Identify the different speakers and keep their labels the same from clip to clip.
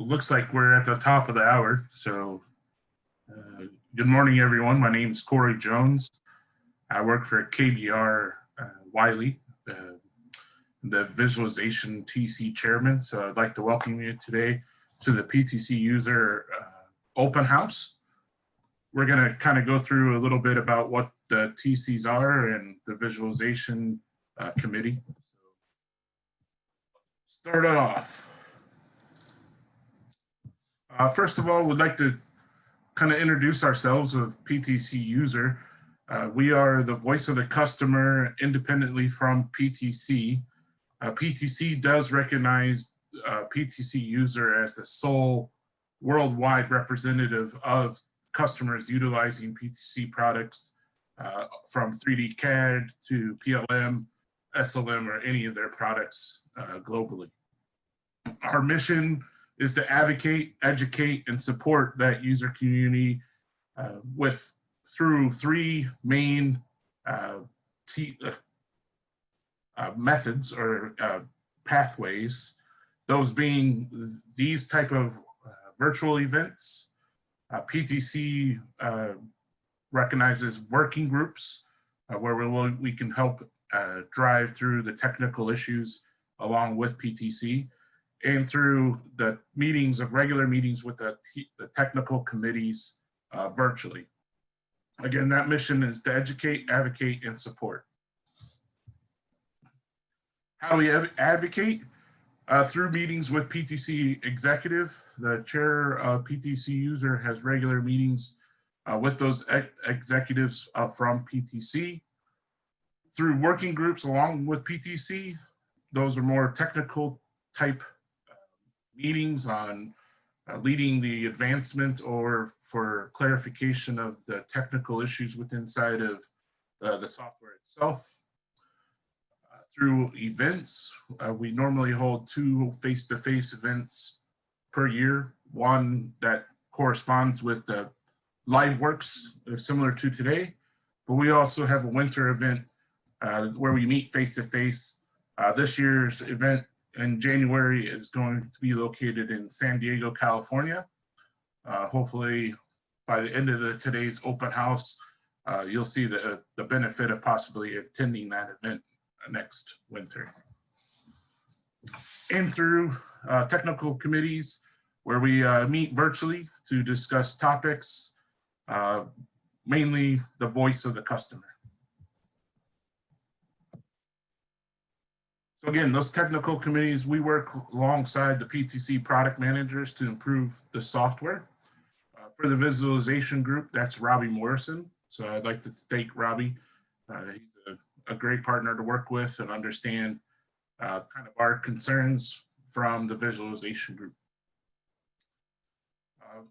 Speaker 1: Looks like we're at the top of the hour. So good morning, everyone. My name is Corey Jones. I work for KBR Wiley, the visualization TC chairman. So I'd like to welcome you today to the PTCUSER open house. We're going to kind of go through a little bit about what the TCs are and the visualization committee. So start it off. First of all, we'd like to kind of introduce ourselves of PTCUSER. We are the voice of the customer independently from PTC. PTC does recognize PTCUSER as the sole worldwide representative of customers utilizing PTC products from 3D CAD to PLM, SLM, or any of their products globally. Our mission is to advocate, educate, and support that user community through three main methods or pathways, those being these type of virtual events. PTC recognizes working groups where we can help drive through the technical issues along with PTC, and through the regular meetings with the technical committees virtually. Again, that mission is to educate, advocate, and support. How we advocate? Through meetings with PTC executive. The chair of PTCUSER has regular meetings with those executives from PTC. Through working groups along with PTC, those are more technical type meetings on leading the advancement or for clarification of the technical issues inside of the software itself. Through events, we normally hold 2 face-to-face events per year, one that corresponds with the live works similar to today, but we also have a winter event where we meet face-to-face. This year's event in January is going to be located in San Diego, California. Hopefully by the end of today's open house, you'll see the benefit of possibly attending that event next winter. And through technical committees where we meet virtually to discuss topics, mainly the voice of the customer. So again, those technical committees, we work alongside the PTC product managers to improve the software. For the visualization group, that's Robbie Morrison. So I'd like to thank Robbie. He's a great partner to work with and understand kind of our concerns from the visualization group.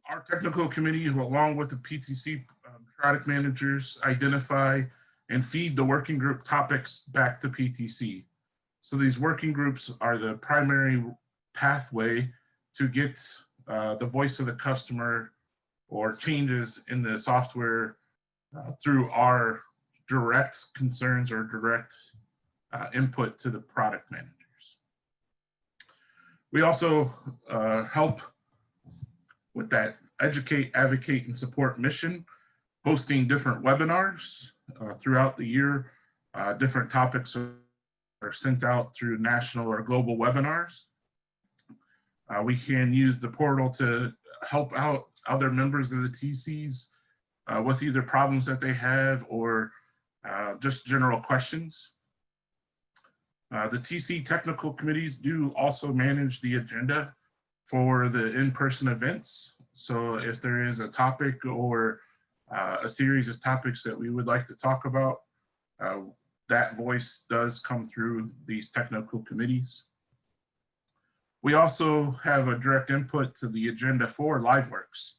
Speaker 1: Our technical committee, along with the PTC product managers, identify and feed the working group topics back to PTC. So these working groups are the primary pathway to get the voice of the customer or changes in the software through our direct concerns or direct input to the product managers. We also help with that educate, advocate, and support mission, hosting different webinars throughout the year. Different topics are sent out through national or global webinars. We can use the portal to help out other members of the TCs with either problems that they have or just general questions. The TC technical committees do also manage the agenda for the in-person events. So if there is a topic or a series of topics that we would like to talk about, that voice does come through these technical committees. We also have a direct input to the agenda for LiveWorks.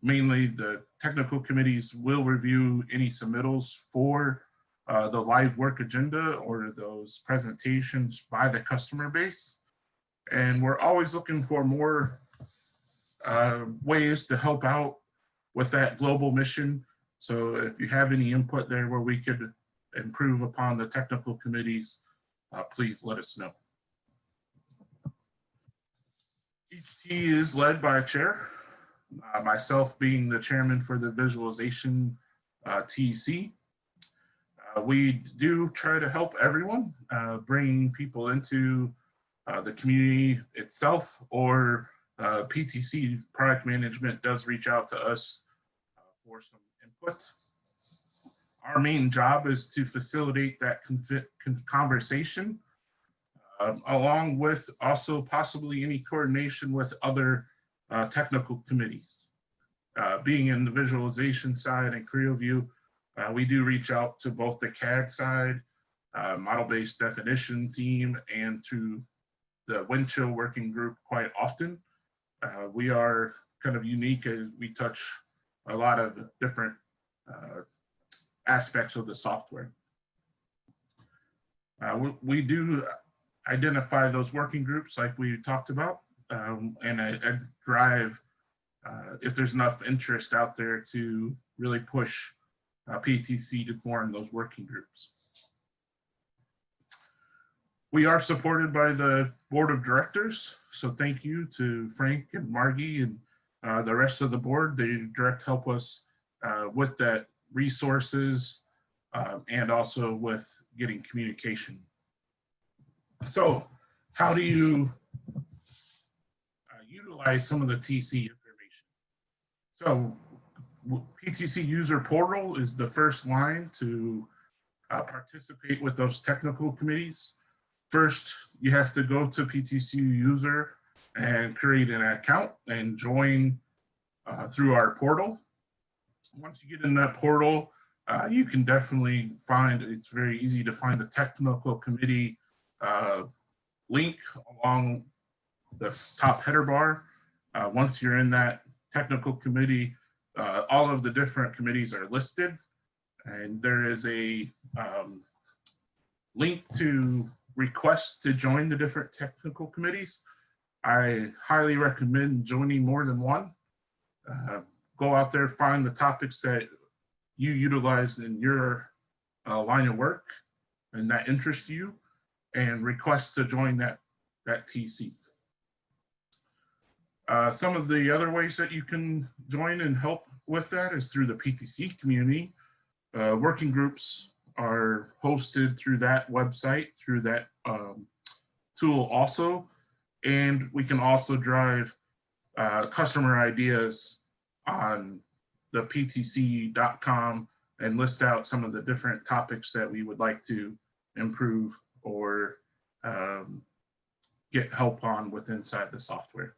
Speaker 1: Mainly the technical committees will review any submittals for the live work agenda or those presentations by the customer base. And we're always looking for more ways to help out with that global mission. So if you have any input there where we could improve upon the technical committees, please let us know. T is led by a chair, myself being the chairman for the visualization TC. We do try to help everyone, bringing people into the community itself, or PTC product management does reach out to us for some input. Our main job is to facilitate that conversation, along with also possibly any coordination with other technical committees. Being in the visualization side and CreoView, we do reach out to both the CAD side, model-based definition team, and to the Windchill working group quite often. We are kind of unique as we touch a lot of different aspects of the software. We do identify those working groups like we talked about, and I drive if there's enough interest out there to really push PTC to form those working groups. We are supported by the board of directors, so thank you to Frank and Margie and the rest of the board. They direct help us with that resources and also with getting communication. So how do you utilize some of the TC information? So PTC user portal is the first line to participate with those technical committees. First, you have to go to PTCUSER and create an account and join through our portal. Once you get in that portal, you can definitely find, it's very easy to find the technical committee link along the top header bar. Once you're in that technical committee, all of the different committees are listed, and there is a link to request to join the different technical committees. I highly recommend joining more than one. Go out there, find the topics that you utilize in your line of work and that interest you, and request to join that TC. Some of the other ways that you can join and help with that is through the PTC community. Working groups are hosted through that website, through that tool also. And we can also drive customer ideas on the ptc.com and list out some of the different topics that we would like to improve or get help on with inside the software.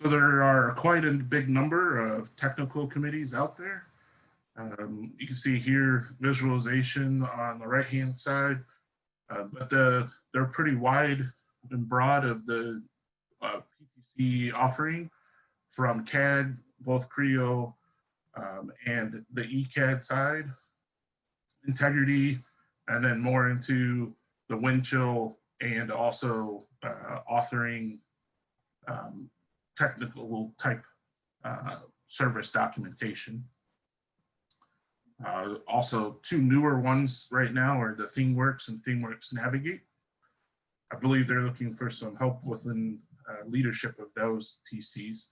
Speaker 1: So there are quite a big number of technical committees out there. You can see here visualization on the right-hand side, but they're pretty wide and broad of the PTC offering, from CAD, both Creo and the ECAD side, integrity, and then more into the Windchill and also authoring technical type service documentation. Also, two newer ones right now are the ThingWorks and ThingWorks Navigate. I believe they're looking for some help within leadership of those TCs.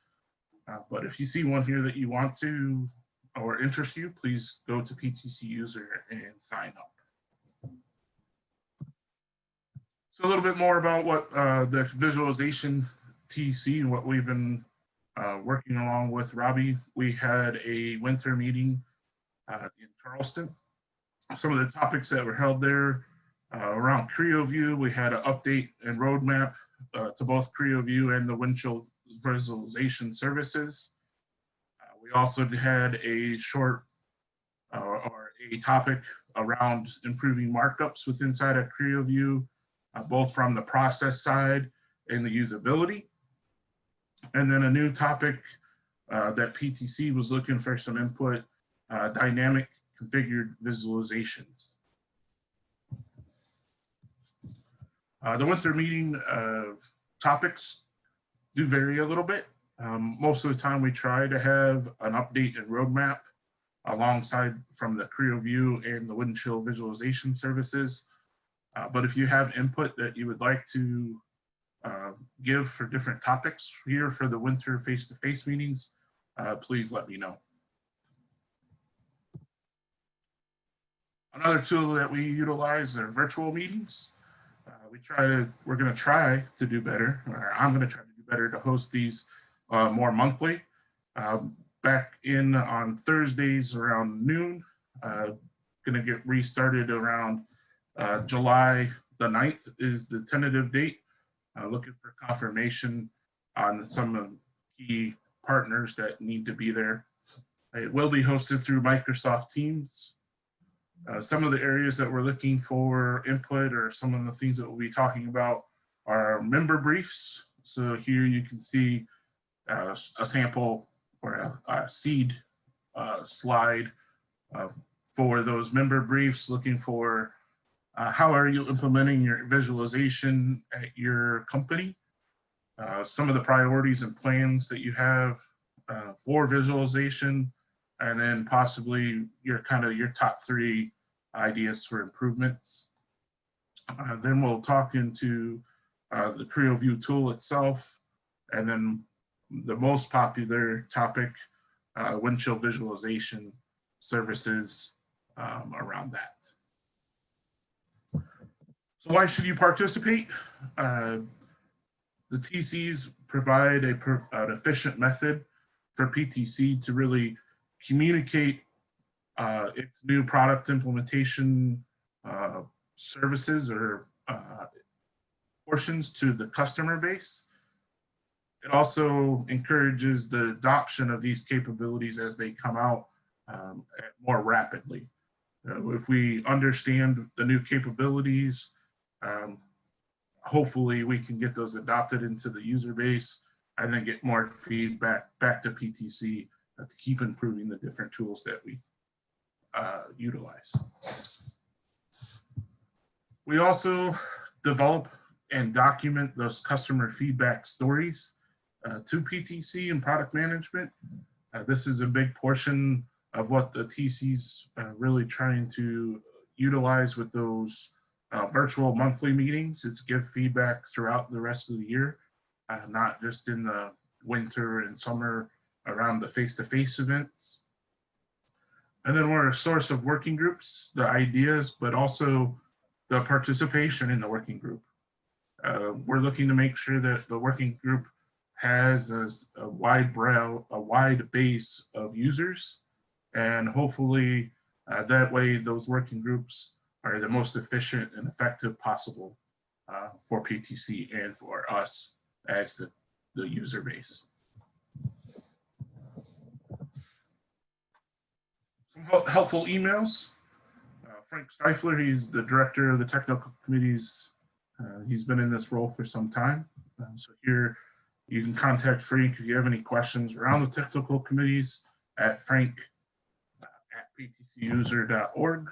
Speaker 1: But if you see one here that you want to or interest you, please go to PTCUSER and sign up. So a little bit more about what the visualization TC and what we've been working along with Robbie. We had a winter meeting in Charleston. Some of the topics that were held there around CreoView, we had an update and roadmap to both CreoView and the Windchill visualization services. We also had a short or a topic around improving markups with inside of CreoView, both from the process side and the usability. And then a new topic that PTC was looking for some input, dynamic configured visualizations. The winter meeting topics do vary a little bit. Most of the time we try to have an update and roadmap alongside from the CreoView and the Windchill visualization services. But if you have input that you would like to give for different topics here for the winter face-to-face meetings, please let me know. Another tool that we utilize are virtual meetings. We're going to try to do better, or I'm going to try to do better to host these more monthly. Back in on Thursdays around noon, going to get restarted around July the 9th is the tentative date. Looking for confirmation on some of the key partners that need to be there. It will be hosted through Microsoft Teams. Some of the areas that we're looking for input or some of the things that we'll be talking about are member briefs. So here you can see a sample or a seed slide for those member briefs, looking for how are you implementing your visualization at your company, some of the priorities and plans that you have for visualization, and then possibly your top 3 ideas for improvements. Then we'll talk into the Creo View tool itself, and then the most popular topic, windshield visualization services around that. So why should you participate? The TCs provide an efficient method for PTC to really communicate its new product implementation services or portions to the customer base. It also encourages the adoption of these capabilities as they come out more rapidly. If we understand the new capabilities, hopefully we can get those adopted into the user base and then get more feedback back to PTC to keep improving the different tools that we utilize. We also develop and document those customer feedback stories to PTC and product management. This is a big portion of what the TC's really trying to utilize with those virtual monthly meetings. Is give feedback throughout the rest of the year, not just in the winter and summer around the face-to-face events. And then we're a source of working groups, the ideas, but also the participation in the working group. We're looking to make sure that the working group has a wide base of users, and hopefully that way those working groups are the most efficient and effective possible for PTC and for us as the user base. Some helpful emails. Frank Stifler, he's the director of the technical committees. He's been in this role for some time. So here you can contact Frank if you have any questions around the technical committees at frank@ptcuser.org.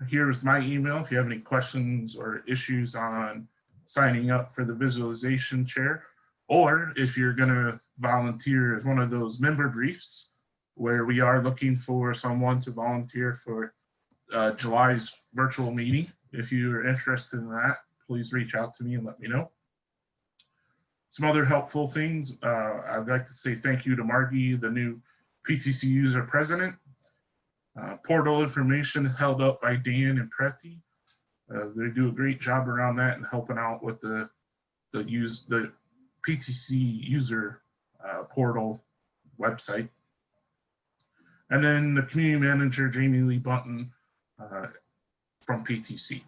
Speaker 1: Here is my email if you have any questions or issues on signing up for the visualization chair, or if you're going to volunteer as one of those member briefs, where we are looking for someone to volunteer for July's virtual meeting. If you're interested in that, please reach out to me and let me know. Some other helpful things, I'd like to say thank you to Margie, the new PTCUSER president. Portal information held up by Dan and Preti. They do a great job around that and helping out with the PTCUSER portal website. And then the community manager, Jamie Lee Bunton from PTC.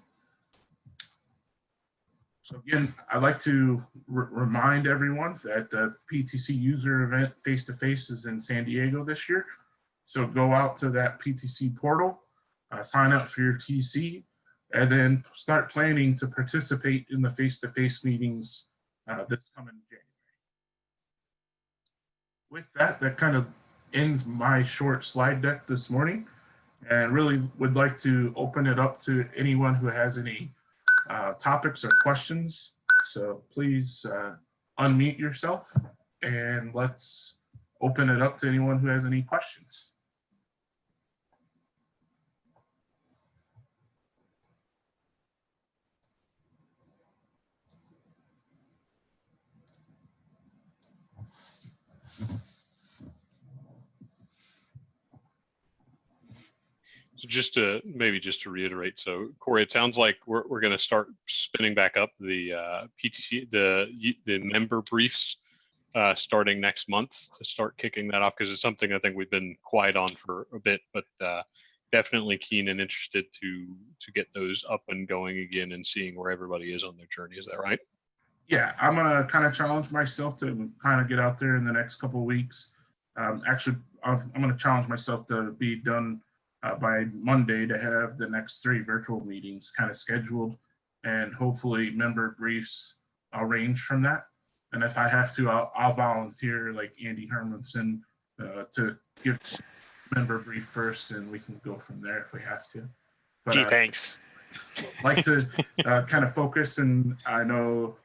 Speaker 1: So again, I'd like to remind everyone that the PTC user event face-to-face is in San Diego this year. So go out to that PTC portal, sign up for your TC, and then start planning to participate in the face-to-face meetings this coming January. With that, that kind of ends my short slide deck this morning, and really would like to open it up to anyone who has any topics or questions. So please unmute yourself and let's open it up to anyone who has any questions.
Speaker 2: just to reiterate, so Corey, it sounds like we're going to start spinning back up the PTC, the member briefs starting next month, to start kicking that off, because it's something I think we've been quiet on for a bit, but definitely keen and interested to get those up and going again and seeing where everybody is on their journey. Is that right?
Speaker 1: Yeah, I'm gonna kind of challenge myself to kind of get out there in the next couple of weeks. Actually, I'm gonna challenge myself to be done by Monday, to have the next 3 virtual meetings kind of scheduled, and hopefully member briefs arranged from that. And if I have to, I'll volunteer like Andy Hermanson to give member brief first, and we can go from there if we have to. But
Speaker 3: gee, thanks.
Speaker 1: like to kind of focus, and I know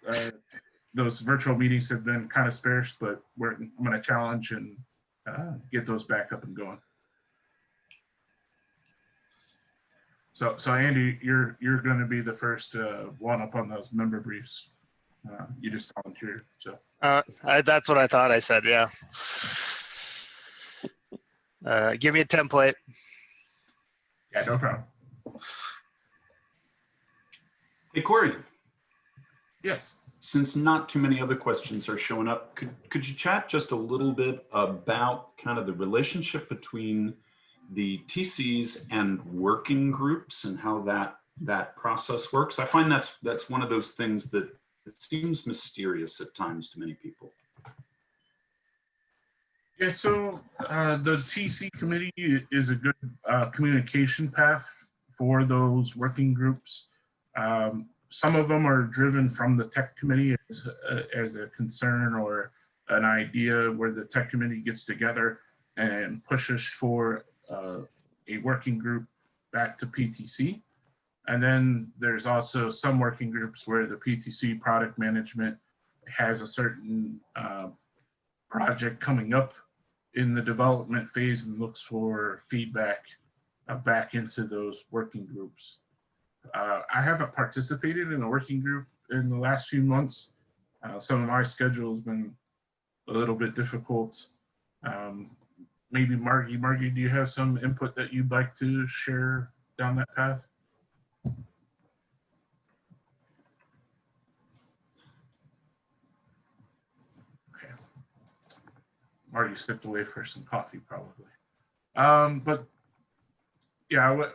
Speaker 1: those virtual meetings have been kind of sparse, but I'm going to challenge and get those back up and going. So Andy, you're going to be the first one up on those member briefs. You just volunteered, so.
Speaker 3: That's what I thought I said, yeah. Give me a template.
Speaker 1: Yeah, no problem.
Speaker 4: Hey, Corey.
Speaker 1: Yes.
Speaker 4: Since not too many other questions are showing up, could you chat just a little bit about kind of the relationship between the TCs and working groups and how that process works? I find that's one of those things that it seems mysterious at times to many people.
Speaker 1: Yeah, so the TC committee is a good communication path for those working groups. Some of them are driven from the tech committee as a concern or an idea, where the tech committee gets together and pushes for a working group back to PTC. And then there's also some working groups where the PTC product management has a certain project coming up in the development phase and looks for feedback back into those working groups. I haven't participated in a working group in the last few months. Some of my schedule has been a little bit difficult. Maybe Margie, do you have some input that you'd like to share down that path? Okay. Margie stepped away for some coffee, probably. But yeah,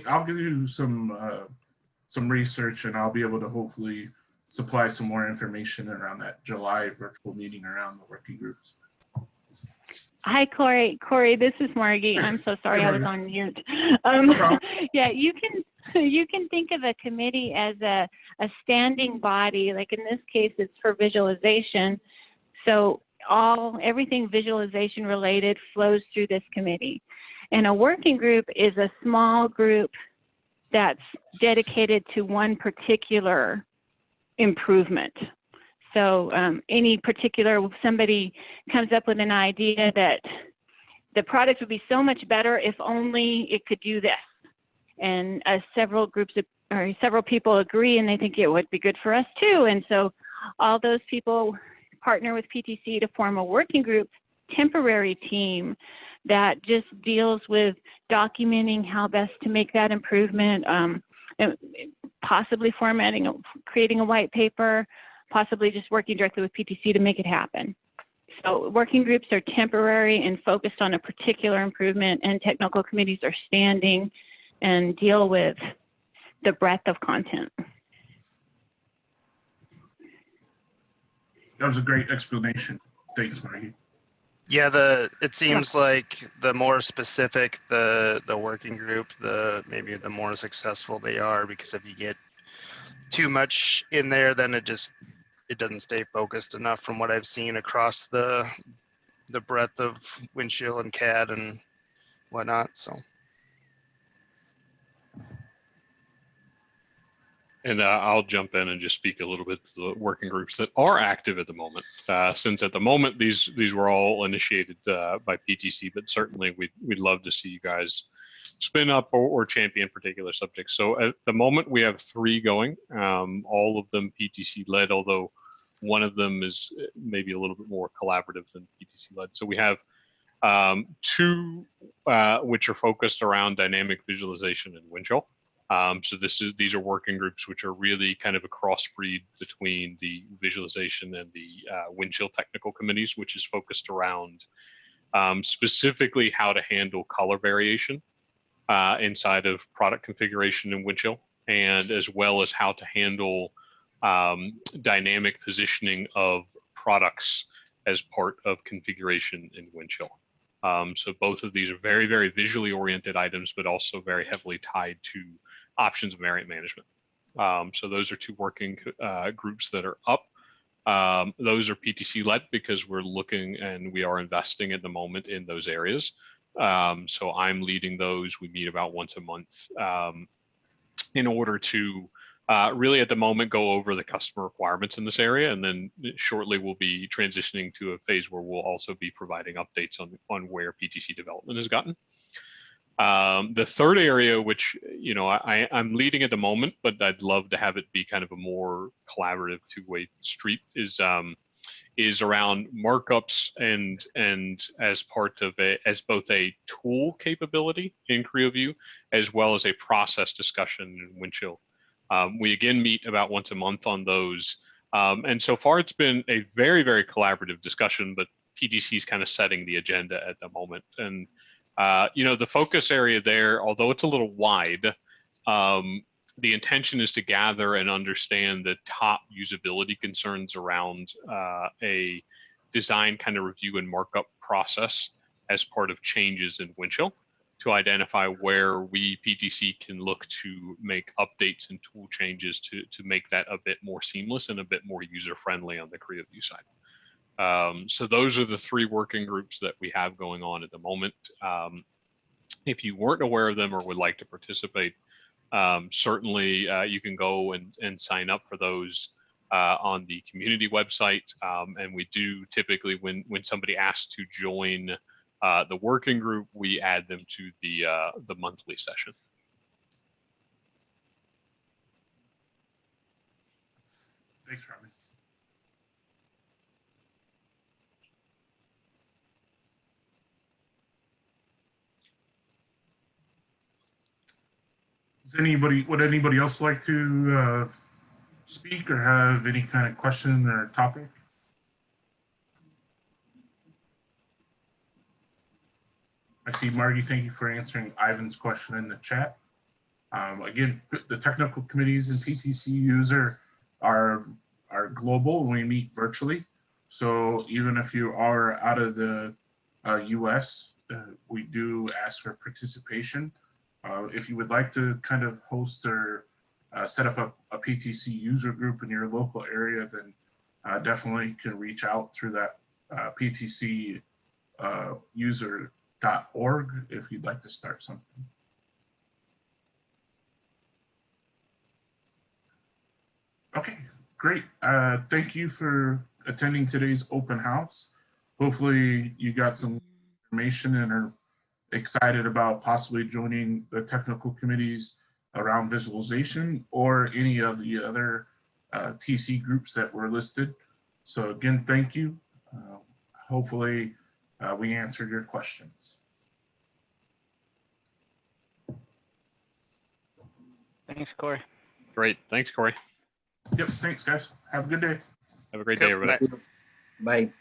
Speaker 1: I'll give you some research, and I'll be able to hopefully supply some more information around that July virtual meeting around the working groups.
Speaker 5: Hi, Corey. Corey, this is Margie. I'm so sorry, I was on mute. Yeah, you can think of a committee as a standing body. Like in this case, it's for visualization. So everything visualization related flows through this committee. And a working group is a small group that's dedicated to one particular improvement. So somebody comes up with an idea that the product would be so much better if only it could do this. And several people agree, and they think it would be good for us too. And so all those people partner with PTC to form a working group temporary team that just deals with documenting how best to make that improvement, possibly creating a white paper, possibly just working directly with PTC to make it happen. So working groups are temporary and focused on a particular improvement, and technical committees are standing and deal with the breadth of content.
Speaker 1: That was a great explanation. Thanks, Margie.
Speaker 3: Yeah, it seems like the more specific the working group, maybe the more successful they are, because if you get too much in there, then it doesn't stay focused enough from what I've seen across the breadth of Windchill and CAD and whatnot. So.
Speaker 2: And I'll jump in and just speak a little bit to the working groups that are active at the moment. Since at the moment these were all initiated by PTC, but certainly we'd love to see you guys spin up or champion particular subjects. So at the moment we have 3 going, all of them PTC led, although one of them is maybe a little bit more collaborative than PTC led. So we have Two which are focused around dynamic visualization and Windchill. So these are working groups which are really kind of a crossbreed between the visualization and the Windchill technical committees, which is focused around specifically how to handle color variation inside of product configuration in Windchill, and as well as how to handle dynamic positioning of products as part of configuration in Windchill. So both of these are very, very visually oriented items, but also very heavily tied to options and variant management. So those are two working groups that are up. Those are PTC led because we're looking and we are investing at the moment in those areas. So I'm leading those. We meet about once a month in order to really at the moment go over the customer requirements in this area, and then shortly we'll be transitioning to a phase where we'll also be providing updates on where PTC development has gotten. The third area, which I'm leading at the moment, but I'd love to have it be kind of a more collaborative two-way street, is around markups and as part of as both a tool capability in CreoView as well as a process discussion in Windchill. We again meet about once a month on those. And so far it's been a very, very collaborative discussion, but PTC is kind of setting the agenda at the moment. And, the focus area there, although it's a little wide, the intention is to gather and understand the top usability concerns around a design kind of review and markup process as part of changes in Windchill, to identify where we PTC can look to make updates and tool changes to make that a bit more seamless and a bit more user-friendly on the CreoView side. So those are the three working groups that we have going on at the moment. If you weren't aware of them or would like to participate, certainly you can go and sign up for those on the community website. And we do typically, when somebody asks to join the working group, we add them to the monthly session.
Speaker 1: Thanks, Robbie. Would anybody else like to speak or have any kind of question or topic? I see, Margie, thank you for answering Ivan's question in the chat. Again, the technical committees in PTCUSER are global and we meet virtually. So even if you are out of the US, we do ask for participation. If you would like to kind of host or set up a PTC user group in your local area, then definitely can reach out through that PTC user.org if you'd like to start something. Okay, great. Thank you for attending today's open house. Hopefully you got some information and are excited about possibly joining the technical committees around visualization or any of the other TC groups that were listed. So again, thank you. Hopefully we answered your questions.
Speaker 6: Thanks, Corey.
Speaker 2: Great. Thanks, Corey.
Speaker 1: Yep. Thanks, guys. Have a good day.
Speaker 2: Have a great day, everybody.
Speaker 3: Bye.
Speaker 7: Bye.